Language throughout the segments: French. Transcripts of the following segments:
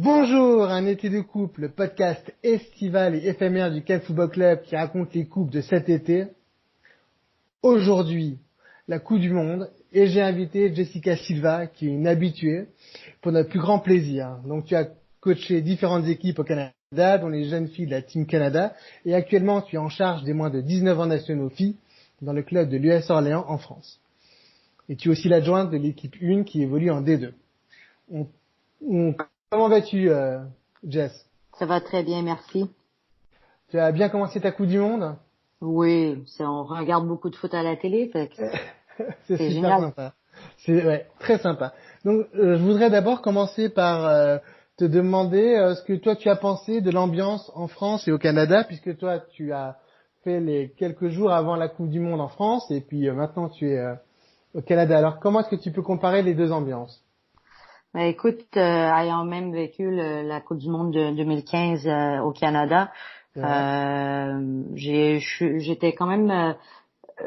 Bonjour, un été de coupe, le podcast estival et éphémère du Cannes Football Club qui raconte les coupes de cet été. Aujourd'hui, la Coupe du Monde et j'ai invité Jessica Silva qui est une habituée pour notre plus grand plaisir. Donc tu as coaché différentes équipes au Canada, dont les jeunes filles de la Team Canada et actuellement tu es en charge des moins de 19 ans nationaux filles dans le club de l'US Orléans en France. Et tu es aussi l'adjointe de l'équipe 1 qui évolue en D2. Comment vas-tu, Jess? Ça va très bien, merci. Tu as bien commencé ta Coupe du Monde? Oui, on regarde beaucoup de foot à la télé, fait que C'est c'est super génial. sympa. C'est très sympa. Donc, je voudrais d'abord commencer par te demander ce que toi tu as pensé de l'ambiance en France et au Canada, puisque toi tu as fait les quelques jours avant la Coupe du Monde en France et puis maintenant tu es au Canada. Alors, comment est-ce que tu peux comparer les deux ambiances? Ben, écoute, ayant même vécu la Coupe du Monde de 2015 au Canada, C'est vrai? j'étais quand même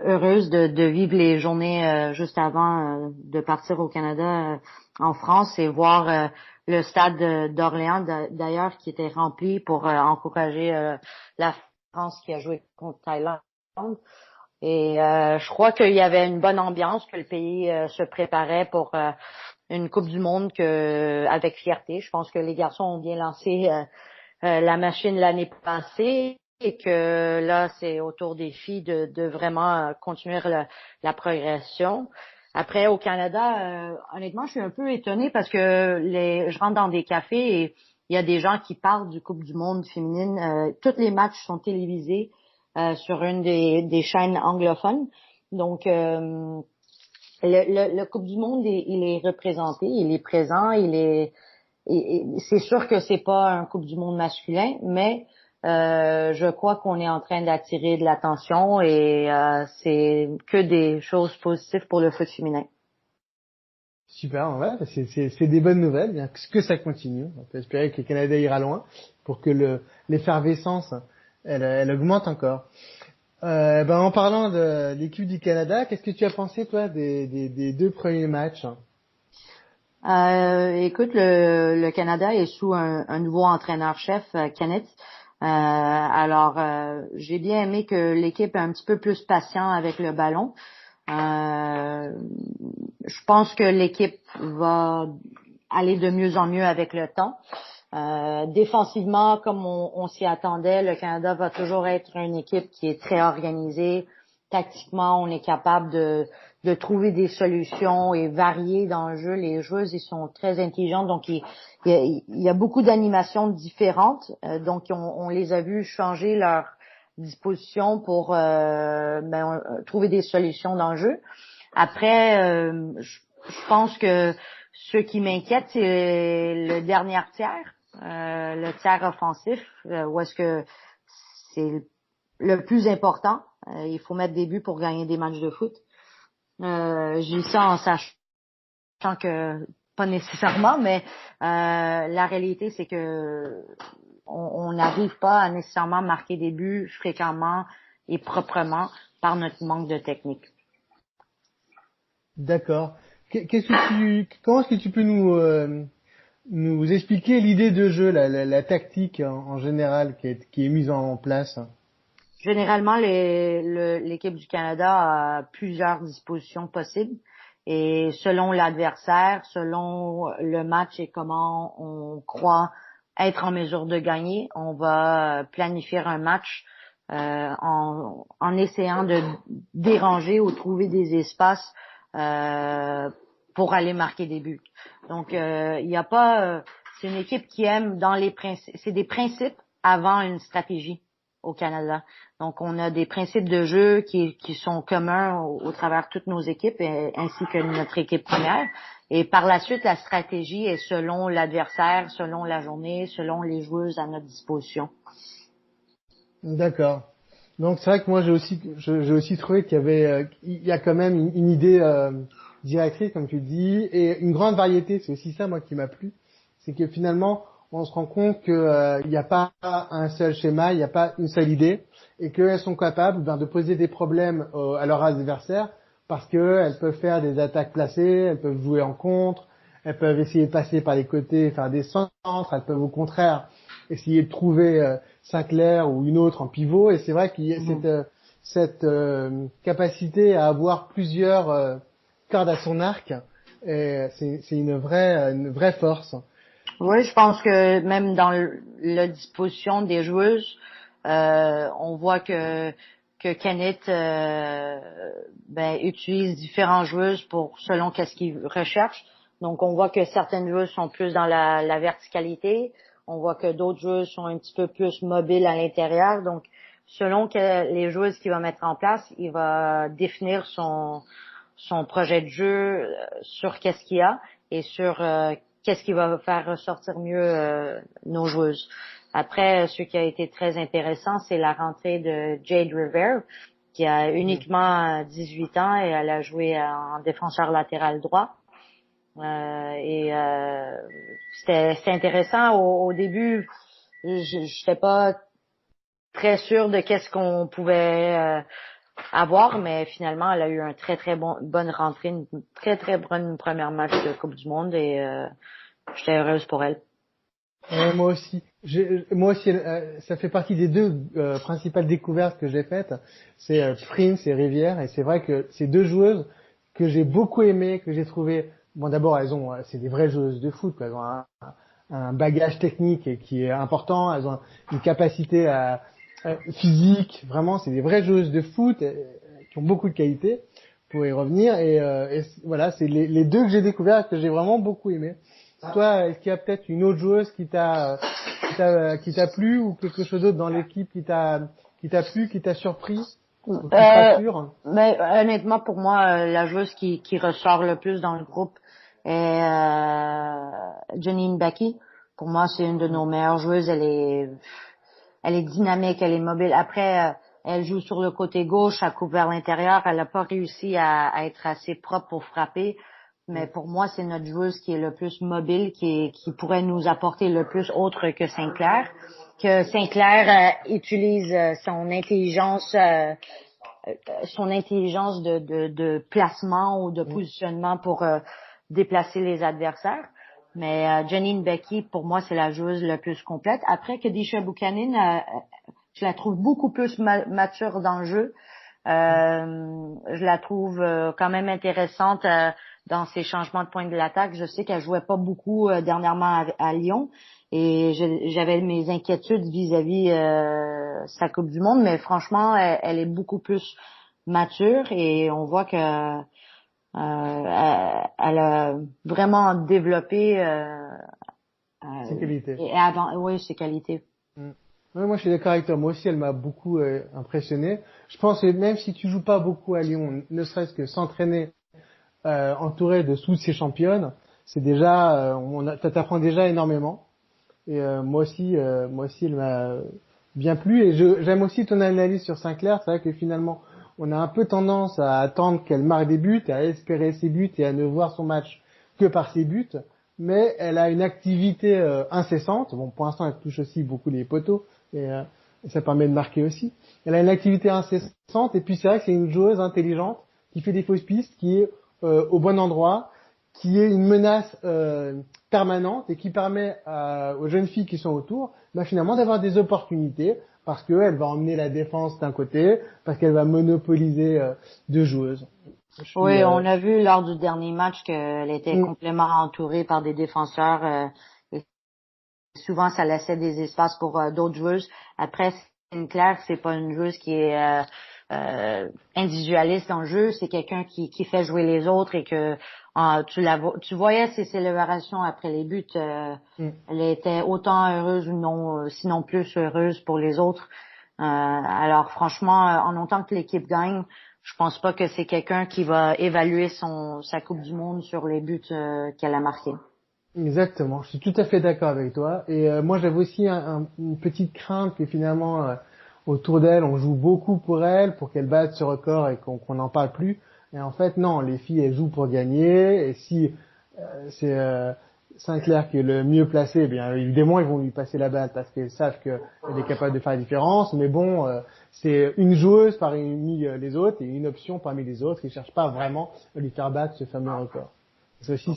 heureuse de vivre les journées juste avant de partir au Canada en France et voir le stade d'Orléans d'ailleurs qui était rempli pour encourager la France qui a joué contre Thaïlande. Et je crois qu'il y avait une bonne ambiance, que le pays se préparait pour une Coupe du Monde avec fierté. Je pense que les garçons ont bien lancé la machine l'année passée et que là, c'est au tour des filles de vraiment continuer la progression. Après, au Canada, honnêtement, je suis un peu étonnée parce que je rentre dans des cafés et il y a des gens qui parlent du Coupe du Monde féminine. Tous les matchs sont télévisés sur une des chaînes anglophones. Donc, le Coupe du Monde, il est représenté, il est présent, c'est sûr que c'est pas un Coupe du Monde masculin, mais je crois qu'on est en train d'attirer de l'attention et c'est que des choses positives pour le foot féminin. Super, ouais, c'est des bonnes nouvelles. Bien que ça continue. On peut espérer que le Canada ira loin pour que l'effervescence elle augmente encore. En parlant de l'équipe du Canada, qu'est-ce que tu as pensé toi des deux premiers matchs? Écoute, le Canada est sous un nouveau entraîneur-chef, Kenneth. Alors, j'ai bien aimé que l'équipe est un petit peu plus patient avec le ballon. Je pense que l'équipe va aller de mieux en mieux avec le temps. Défensivement, comme on s'y attendait, le Canada va toujours être une équipe qui est très organisée. Tactiquement, on est capable de trouver des solutions et varier dans le jeu. Les joueuses, ils sont très intelligentes, donc il y a beaucoup d'animations différentes. Donc, on les a vus changer leur disposition pour trouver des solutions dans le jeu. Après, je pense que ce qui m'inquiète, c'est le dernier tiers, le tiers offensif, où est-ce que c'est le plus important. Il faut mettre des buts pour gagner des matchs de foot. J'ai dit ça en sachant que pas nécessairement, mais la réalité, c'est que on n'arrive pas à nécessairement marquer des buts fréquemment et proprement par notre manque de technique. D'accord. Comment est-ce que tu peux nous expliquer l'idée de jeu, la tactique en général qui est mise en place? Généralement, l'équipe du Canada a plusieurs dispositions possibles et selon l'adversaire, selon le match et comment on croit être en mesure de gagner, on va planifier un match en essayant de déranger ou trouver des espaces pour aller marquer des buts. Donc, il y a pas, c'est une équipe qui aime dans les principes, c'est des principes avant une stratégie au Canada. Donc, on a des principes de jeu qui sont communs au travers de toutes nos équipes, ainsi que notre équipe première. Et par la suite, la stratégie est selon l'adversaire, selon la journée, selon les joueuses à notre disposition. D'accord. Donc c'est vrai que moi j'ai aussi trouvé il y a quand même une idée directrice comme tu dis et une grande variété. C'est aussi ça moi qui m'a plu, c'est que finalement on se rend compte que il n'y a pas un seul schéma, il n'y a pas une seule idée et qu'elles sont capables de poser des problèmes à leurs adversaires parce que elles peuvent faire des attaques placées, elles peuvent jouer en contre, elles peuvent essayer de passer par les côtés, faire des centres, elles peuvent au contraire essayer de trouver Sinclair ou une autre en pivot. Et c'est vrai qu'il y a cette capacité à avoir plusieurs cordes à son arc. Et c'est une vraie force. Oui, je pense que même dans la disposition des joueuses, on voit que Kenneth utilise différentes joueuses pour selon qu'est-ce qu'il recherche. Donc on voit que certaines joueuses sont plus dans la verticalité, on voit que d'autres joueuses sont un petit peu plus mobiles à l'intérieur. Donc selon que les joueuses qu'il va mettre en place, il va définir son projet de jeu sur qu'est-ce qu'il y a et sur qu'est-ce qui va faire ressortir mieux nos joueuses. Après, ce qui a été très intéressant, c'est la rentrée de Jade Rivera, qui a uniquement 18 ans et elle a joué en défenseur latéral droit. C'était intéressant. Au début, je n'étais pas très sûre de qu'est-ce qu'on pouvait avoir, mais finalement, elle a eu un très bonne rentrée, une très bonne première match de Coupe du Monde et j'étais heureuse pour elle. Moi aussi, ça fait partie des deux principales découvertes que j'ai faites. C'est Prince et Rivière, et c'est vrai que ces deux joueuses que j'ai beaucoup aimées, que j'ai trouvées. Bon, d'abord, c'est des vraies joueuses de foot, quoi. Elles ont un bagage technique qui est important. Elles ont une capacité physique. Vraiment, c'est des vraies joueuses de foot qui ont beaucoup de qualité. Pour y revenir, et voilà, c'est les deux que j'ai découvertes que j'ai vraiment beaucoup aimées. Toi, est-ce qu'il y a peut-être une autre joueuse qui t'a plu ou quelque chose d'autre dans l'équipe qui t'a plu, qui t'a surpris ou qui te rassure? Honnêtement, pour moi, la joueuse qui ressort le plus dans le groupe est Janine Becky. Pour moi, c'est une de nos meilleures joueuses. Elle est dynamique, elle est mobile. Après, elle joue sur le côté gauche, elle coupe vers l'intérieur. Elle n'a pas réussi à être assez propre pour frapper. Mais pour moi, c'est notre joueuse qui est le plus mobile, qui pourrait nous apporter le plus autre que Sinclair. Que Sinclair utilise son intelligence de placement ou de positionnement pour déplacer les adversaires. Mais Janine Becky, pour moi, c'est la joueuse la plus complète. Après, Khadijah Buchanan, je la trouve beaucoup plus mature dans le jeu. Je la trouve quand même intéressante dans ses changements de point de l'attaque. Je sais qu'elle jouait pas beaucoup dernièrement à Lyon et j'avais mes inquiétudes vis-à-vis sa Coupe du Monde, mais franchement, elle est beaucoup plus mature et on voit que elle a vraiment développé Ses qualités. Oui, ses qualités. Ouais, moi, je suis d'accord avec toi. Moi aussi, elle m'a beaucoup impressionné. Je pense que même si tu joues pas beaucoup à Lyon, ne serait-ce que s'entraîner entouré de toutes ces championnes, c'est déjà, ça t'apprend déjà énormément. Et moi aussi, elle m'a bien plu. Et j'aime aussi ton analyse sur Sinclair. C'est vrai que finalement, on a un peu tendance à attendre qu'elle marque des buts, à espérer ses buts et à ne voir son match que par ses buts. Mais elle a une activité incessante. Bon, pour l'instant, elle touche aussi beaucoup les poteaux et ça permet de marquer aussi. Elle a une activité incessante et puis c'est vrai que c'est une joueuse intelligente qui fait des fausses pistes, qui est au bon endroit, qui est une menace permanente et qui permet aux jeunes filles qui sont autour, finalement d'avoir des opportunités parce qu'elle va emmener la défense d'un côté, parce qu'elle va monopoliser deux joueuses. Oui, on a vu lors du dernier match qu'elle était complètement entourée par des défenseurs. Et souvent, ça laissait des espaces pour d'autres joueuses. Après, Sinclair, c'est pas une joueuse qui est individualiste dans le jeu. C'est quelqu'un qui fait jouer les autres et que tu voyais ses célébrations après les buts. Elle était autant heureuse ou non, sinon plus heureuse pour les autres. Alors franchement, en autant que l'équipe gagne, je pense pas que c'est quelqu'un qui va évaluer sa Coupe du Monde sur les buts qu'elle a marqués. Exactement, je suis tout à fait d'accord avec toi. Et moi, j'avais aussi une petite crainte que finalement, autour d'elle, on joue beaucoup pour elle, pour qu'elle batte ce record et qu'on n'en parle plus. Et en fait, non, les filles, elles jouent pour gagner. Et si c'est Sinclair qui est le mieux placé, eh bien évidemment, ils vont lui passer la balle parce qu'elles savent qu'elle est capable de faire la différence. Mais bon, c'est une joueuse parmi les autres et une option parmi les autres. Ils cherchent pas vraiment à lui faire battre ce fameux record. Ça aussi,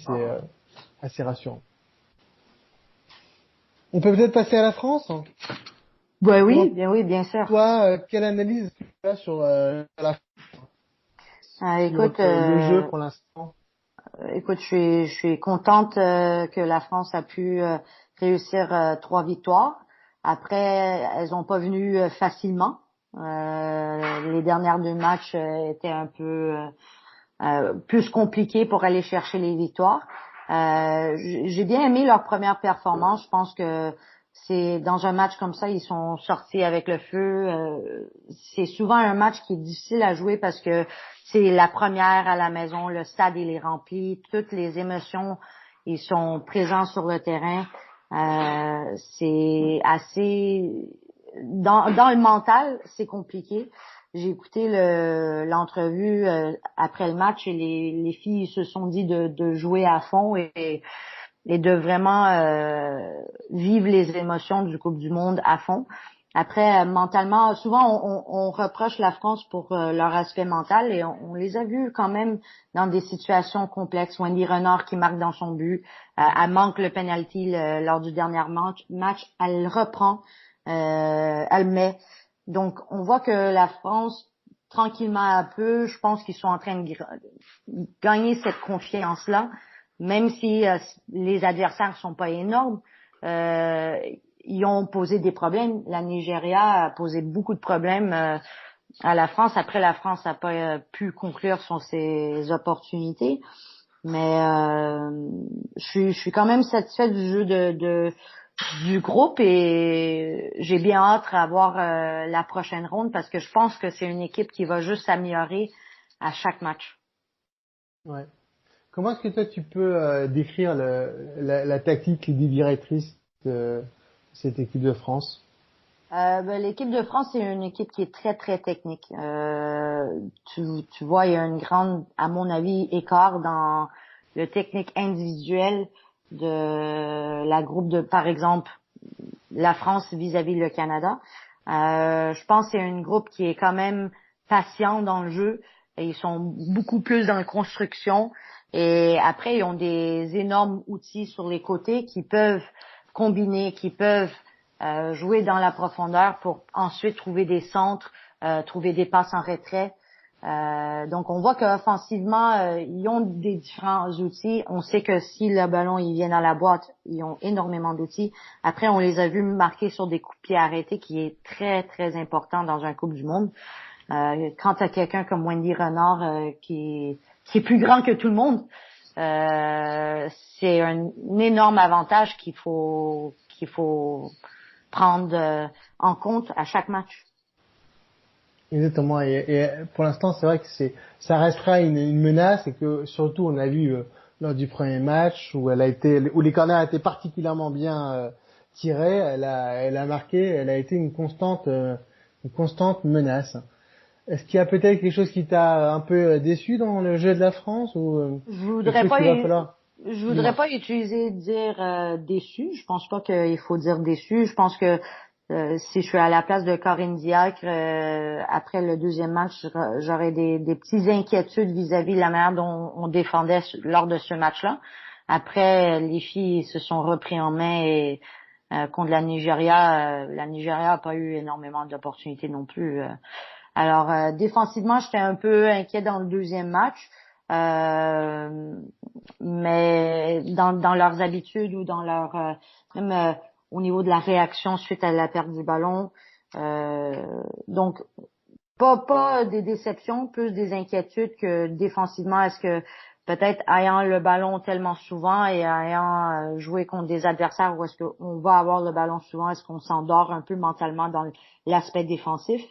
assez rassurant. On peut peut-être passer à la France. Ben oui, bien sûr. Toi, quelle analyse tu as sur la Écoute, le jeu pour l'instant? Écoute, je suis contente que la France a pu réussir 3 victoires. Après, elles n'ont pas venu facilement. Les dernières 2 matchs étaient un peu plus compliqués pour aller chercher les victoires. J'ai bien aimé leur première performance. Je pense que c'est dans un match comme ça, ils sont sortis avec le feu. C'est souvent un match qui est difficile à jouer parce que c'est la première à la maison, le stade il est rempli, toutes les émotions ils sont présents sur le terrain. C'est assez dans le mental, c'est compliqué. J'ai écouté l'entrevue après le match et les filles se sont dit de jouer à fond et de vraiment vivre les émotions du Coupe du Monde à fond. Après, mentalement, souvent on reproche la France pour leur aspect mental et on les a vus quand même dans des situations complexes. Wendy Renard qui marque dans son but, elle manque le penalty lors du dernier match, elle le reprend, elle le met. Donc on voit que la France, tranquillement un peu, je pense qu'ils sont en train de gagner cette confiance-là, même si les adversaires sont pas énormes. Ils ont posé des problèmes. La Nigeria a posé beaucoup de problèmes à la France. Après, la France n'a pas pu conclure sur ses opportunités. Mais je suis quand même satisfaite du jeu du groupe et j'ai bien hâte à voir la prochaine ronde parce que je pense que c'est une équipe qui va juste s'améliorer à chaque match. Ouais. Comment est-ce que toi tu peux décrire la tactique, les directrices de cette équipe de France? L'équipe de France, c'est une équipe qui est très, très technique. Tu vois, il y a une grande, à mon avis, écart dans le technique individuel de la groupe de, par exemple, la France vis-à-vis le Canada. Je pense qu'il y a une groupe qui est quand même patient dans le jeu. Et ils sont beaucoup plus dans la construction. Et après, ils ont des énormes outils sur les côtés qui peuvent combiner, qui peuvent jouer dans la profondeur pour ensuite trouver des centres, trouver des passes en retrait. Donc, on voit qu'offensivement, ils ont des différents outils. On sait que si le ballon il vient dans la boîte, ils ont énormément d'outils. Après, on les a vus marquer sur des coups de pied arrêtés, qui est très, très important dans un Coupe du Monde. Quand tu as quelqu'un comme Wendy Renard qui est plus grand que tout le monde, c'est un énorme avantage qu'il faut prendre en compte à chaque match. Exactement. Et pour l'instant, c'est vrai que ça restera une menace et que surtout on a vu lors du premier match où où les corners étaient particulièrement bien tirés, elle a marqué, elle a été une constante menace. Est-ce qu'il y a peut-être quelque chose qui t'a un peu déçu dans le jeu de la France ou Je quelque voudrais chose pas qu'il va falloir? je voudrais Dis-moi. pas utiliser dire déçu. Je pense pas qu'il faut dire déçu. Je pense que si je suis à la place de Corinne Diacre après le deuxième match, j'aurais des petites inquiétudes vis-à-vis de la manière dont on défendait lors de ce match-là. Après, les filles se sont repris en main et contre la Nigeria a pas eu énormément d'opportunités non plus. Alors, défensivement, j'étais un peu inquiet dans le deuxième match. Mais dans leurs habitudes ou dans leur même au niveau de la réaction suite à la perte du ballon. Donc pas des déceptions, plus des inquiétudes que défensivement. Est-ce que peut-être ayant le ballon tellement souvent et ayant joué contre des adversaires où est-ce qu'on va avoir le ballon souvent, est-ce qu'on s'endort un peu mentalement dans l'aspect défensif?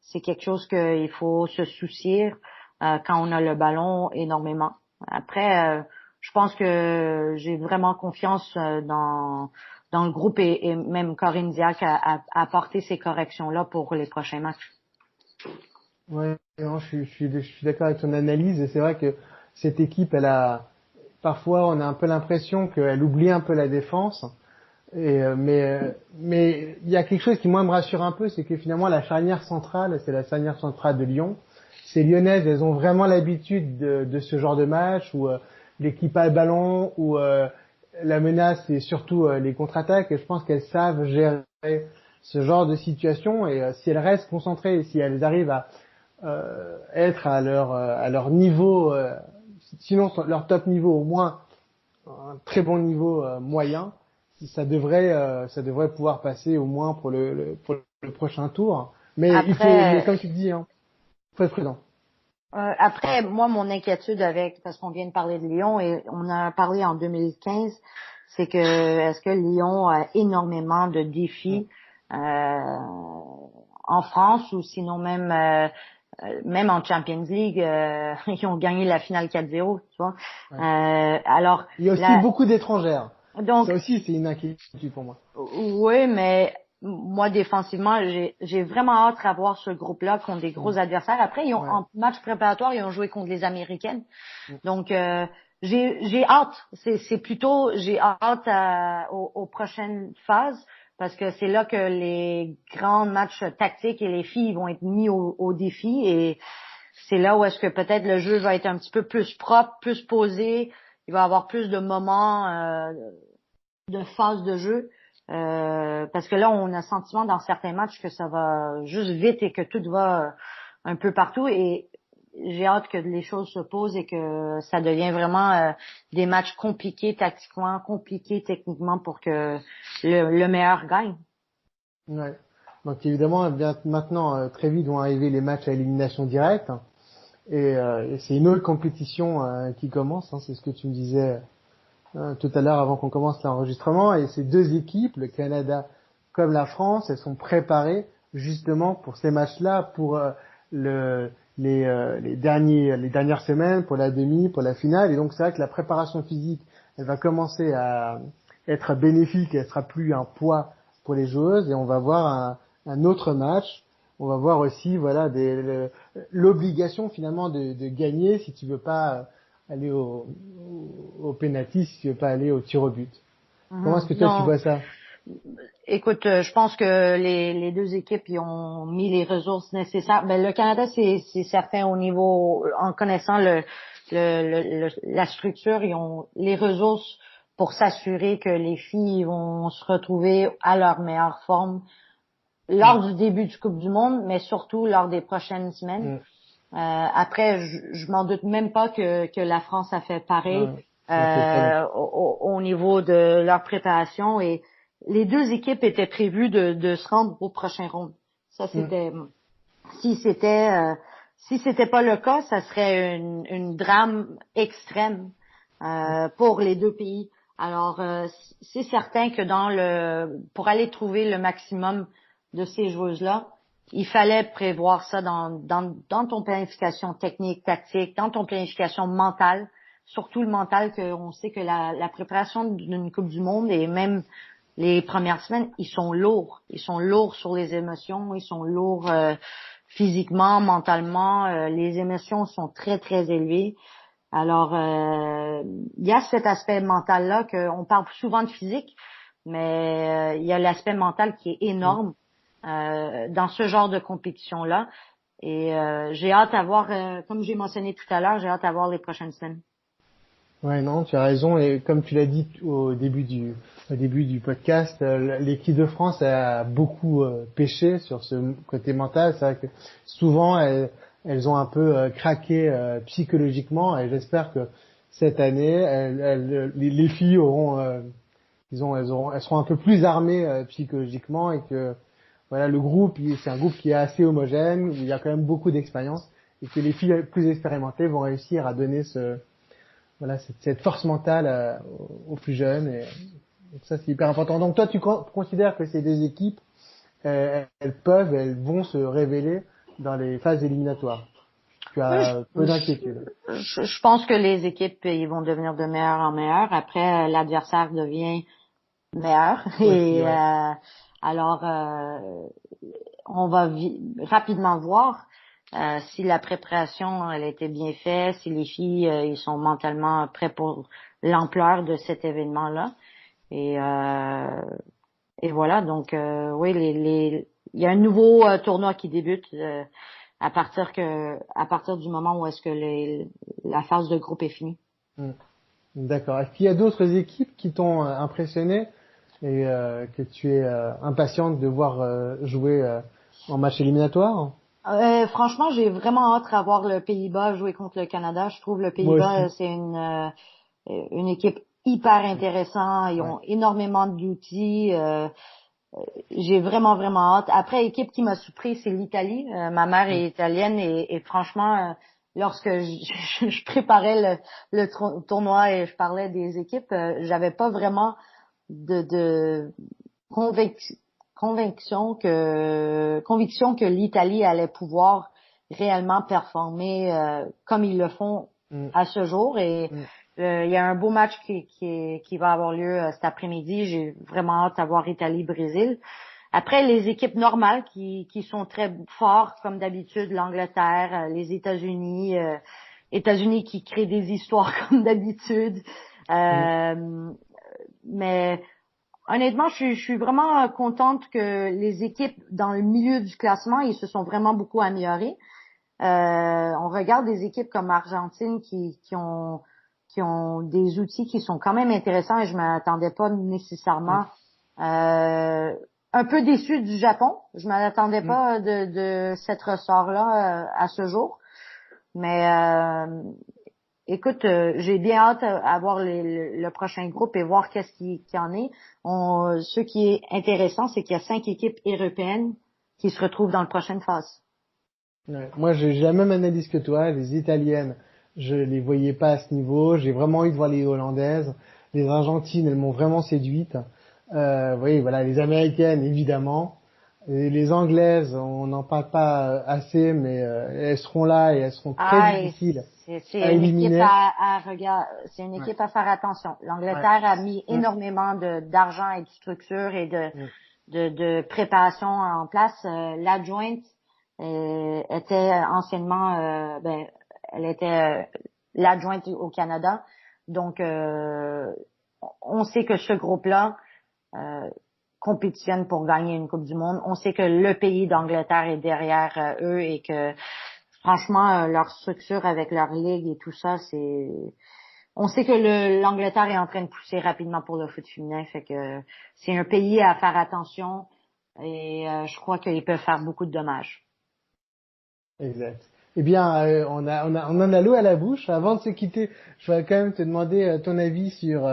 C'est quelque chose qu'il faut se soucier quand on a le ballon énormément. Après, je pense que j'ai vraiment confiance dans le groupe et même Corinne Diacre à apporter ces corrections-là pour les prochains matchs. Ouais, non, je suis d'accord avec ton analyse et c'est vrai que cette équipe, parfois on a un peu l'impression qu'elle oublie un peu la défense. Mais il y a quelque chose qui moi me rassure un peu, c'est que finalement la charnière centrale, c'est la charnière centrale de Lyon. Ces Lyonnaises, elles ont vraiment l'habitude de ce genre de match où l'équipe a le ballon, où la menace c'est surtout les contre-attaques, et je pense qu'elles savent gérer ce genre de situation, et si elles restent concentrées, et si elles arrivent à être à leur niveau, sinon leur top niveau, au moins un très bon niveau moyen, ça devrait pouvoir passer au moins pour le prochain tour. Mais mais comme tu dis, hein, faut être prudent. Après, moi, mon inquiétude parce qu'on vient de parler de Lyon et on a parlé en 2015, c'est que est-ce que Lyon a énormément de défis en France ou sinon même en Champions League, ils ont gagné la finale 4-0, tu vois. Ouais. Alors, il y a aussi beaucoup d'étrangères. Donc, ça aussi, c'est une inquiétude pour moi. Oui, mais moi, défensivement, j'ai vraiment hâte à voir ce groupe-là contre des gros adversaires. Après, en match préparatoire, ils ont joué contre les Américaines. Donc, j'ai hâte. C'est plutôt, j'ai hâte aux prochaines phases parce que c'est là que les grands matchs tactiques et les filles vont être mis au défi et c'est là où est-ce que peut-être le jeu va être un petit peu plus propre, plus posé. Il va y avoir plus de moments de phase de jeu. Parce que là, on a le sentiment dans certains matchs que ça va juste vite et que tout va un peu partout. Et j'ai hâte que les choses se posent et que ça devienne vraiment des matchs compliqués tactiquement, compliqués techniquement pour que le meilleur gagne. Ouais. Donc évidemment, bien maintenant, très vite vont arriver les matchs à élimination directe. Et c'est une autre compétition qui commence. Hein, c'est ce que tu me disais tout à l'heure avant qu'on commence l'enregistrement. Et ces deux équipes, le Canada comme la France, elles sont préparées justement pour ces matchs-là, pour les dernières semaines, pour la demi, pour la finale. Et donc c'est vrai que la préparation physique, elle va commencer à être bénéfique, elle sera plus un poids pour les joueuses. Et on va voir un autre match. On va voir aussi, voilà, l'obligation finalement de gagner si tu veux pas aller au penalty, si tu veux pas aller au tir au but. Comment est-ce que toi tu vois ça? Écoute, je pense que les deux équipes y ont mis les ressources nécessaires. Ben, le Canada, c'est certain au niveau, en connaissant la structure, ils ont les ressources pour s'assurer que les filles vont se retrouver à leur meilleure forme lors du début du Coupe du Monde, mais surtout lors des prochaines semaines. Après, je m'en doute même pas que la France a fait pareil au niveau de leur préparation et les deux équipes étaient prévues de se rendre au prochain round. Ça c'était si c'était pas le cas, ça serait une drame extrême pour les deux pays. Alors c'est certain que pour aller trouver le maximum de ces joueuses-là, il fallait prévoir ça dans ton planification technique, tactique, dans ton planification mentale, surtout le mental, qu'on sait que la préparation d'une Coupe du Monde et même les premières semaines, ils sont lourds. Ils sont lourds sur les émotions, ils sont lourds physiquement, mentalement. Les émotions sont très, très élevées. Alors, il y a cet aspect mental-là qu'on parle souvent de physique, mais il y a l'aspect mental qui est énorme dans ce genre de compétition-là. Et j'ai hâte à voir, comme j'ai mentionné tout à l'heure, j'ai hâte à voir les prochaines semaines. Ouais, non, tu as raison. Et comme tu l'as dit au début du podcast, l'équipe de France a beaucoup pêché sur ce côté mental. C'est vrai que souvent elles ont un peu craqué psychologiquement. Et j'espère que cette année, les filles elles seront un peu plus armées psychologiquement et que voilà, le groupe, c'est un groupe qui est assez homogène où il y a quand même beaucoup d'expérience et que les filles plus expérimentées vont réussir à donner voilà, cette force mentale aux plus jeunes. Et donc ça, c'est hyper important. Donc toi, tu considères que ces deux équipes, elles vont se révéler dans les phases éliminatoires. Tu as peu d'inquiétude. Je pense que les équipes, ils vont devenir de meilleur en meilleur. Après, l'adversaire devient meilleur. Et alors, on va rapidement voir si la préparation elle a été bien faite, si les filles ils sont mentalement prêts pour l'ampleur de cet événement-là. Et voilà, donc oui, il y a un nouveau tournoi qui débute à partir du moment où est-ce que la phase de groupe est finie. D'accord. Est-ce qu'il y a d'autres équipes qui t'ont impressionné et que tu es impatiente de voir jouer en match éliminatoire? Franchement, j'ai vraiment hâte à voir le Pays-Bas jouer contre le Canada. Je trouve le Moi Pays-Bas, aussi. c'est une équipe hyper intéressante. Ils Ouais. ont énormément d'outils. J'ai vraiment, vraiment hâte. Après, équipe qui m'a surpris, c'est l'Italie. Ma mère Mm. est italienne et franchement, lorsque je préparais le tournoi et je parlais des équipes, j'avais pas vraiment de convic- conviction que l'Italie allait pouvoir réellement performer comme ils le font Mm. à ce jour. Et Mm. il y a un beau match qui va avoir lieu cet après-midi. J'ai vraiment hâte à voir Italie-Brésil. Après, les équipes normales qui sont très fortes, comme d'habitude, l'Angleterre, les États-Unis, États-Unis qui créent des histoires comme d'habitude. Mm. Mais honnêtement, je suis vraiment contente que les équipes dans le milieu du classement, ils se sont vraiment beaucoup améliorés. On regarde des équipes comme Argentine qui ont des outils qui sont quand même intéressants et je m'attendais pas nécessairement. Un peu déçue du Japon. Je m'attendais Mm. pas de cette ressort-là à ce jour. Mais écoute, j'ai bien hâte à voir le prochain groupe et voir qu'est-ce qui en est. Ce qui est intéressant, c'est qu'il y a 5 équipes européennes qui se retrouvent dans la prochaine phase. Ouais. Moi, j'ai la même analyse que toi. Les Italiennes, je les voyais pas à ce niveau. J'ai vraiment envie de voir les Hollandaises. Les Argentines, elles m'ont vraiment séduite. Oui, voilà, les Américaines, évidemment. Et les Anglaises, on n'en parle pas assez, mais elles seront là et elles seront très Ah, et difficiles à c'est une équipe éliminer. à regarder, c'est une Ouais, équipe à faire attention. ouais. L'Angleterre a mis Mm, énormément d'argent et de structure et mm, de préparation en place. L'adjointe était anciennement, elle était l'adjointe au Canada. Donc, on sait que ce groupe-là euh, compétitionne pour gagner une Coupe du Monde. On sait que le pays d'Angleterre est derrière eux et que franchement, leur structure avec leur ligue et tout ça, c'est on sait que l'Angleterre est en train de pousser rapidement pour le foot féminin, fait que c'est un pays à faire attention et je crois qu'ils peuvent faire beaucoup de dommages. exact. Eh bien, on en a l'eau à la bouche. Avant de se quitter, je voudrais quand même te demander ton avis sur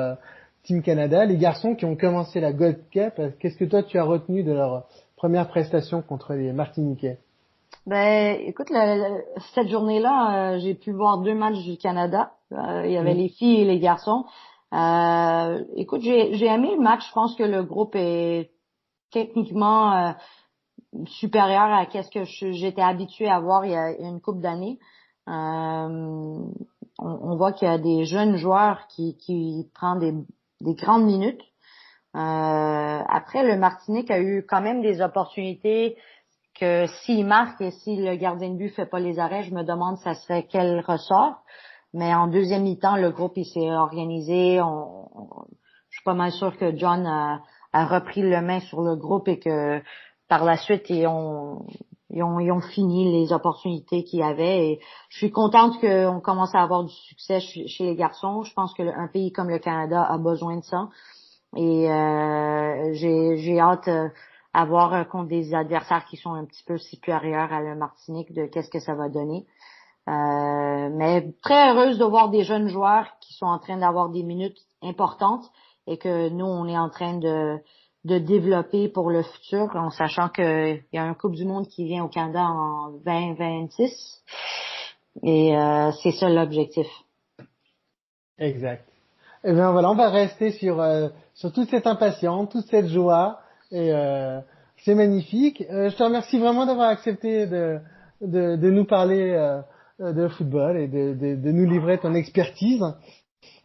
Team Canada, les garçons qui ont commencé la Gold Cup. Qu'est-ce que toi tu as retenu de leur première prestation contre les Martiniquais? Ben, écoute, cette journée-là, j'ai pu voir 2 matchs du Canada. Il y avait Mm, les filles et les garçons. Écoute, j'ai aimé le match. Je pense que le groupe est techniquement supérieur à qu'est-ce que j'étais habituée à voir il y a une couple d'années. On voit qu'il y a des jeunes joueurs qui prennent des grandes minutes. Après, le Martinique a eu quand même des opportunités que s'il marque et si le gardien de but fait pas les arrêts, je me demande ça serait quel ressort. Mais en deuxième mi-temps, le groupe il s'est organisé. Je suis pas mal sûre que John a repris le main sur le groupe et que par la suite ils ont fini les opportunités qu'il y avait. Et je suis contente qu'on commence à avoir du succès chez les garçons. Je pense qu'un pays comme le Canada a besoin de ça. Et j'ai hâte à voir contre des adversaires qui sont un petit peu supérieurs à la Martinique de qu'est-ce que ça va donner. Mais très heureuse de voir des jeunes joueurs qui sont en train d'avoir des minutes importantes et que nous, on est en train de développer pour le futur en sachant qu'il y a un Coupe du Monde qui vient au Canada en 2026. Et c'est ça l'objectif. exact. Eh bien voilà, on va rester sur toute cette impatience, toute cette joie et c'est magnifique. Je te remercie vraiment d'avoir accepté de nous parler de football et de nous livrer ton expertise.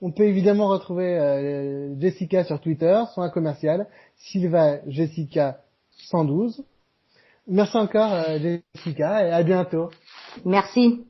On peut évidemment retrouver Jessica sur Twitter, son commercial, Sylva Jessica 112. Merci encore Jessica et à bientôt. Merci.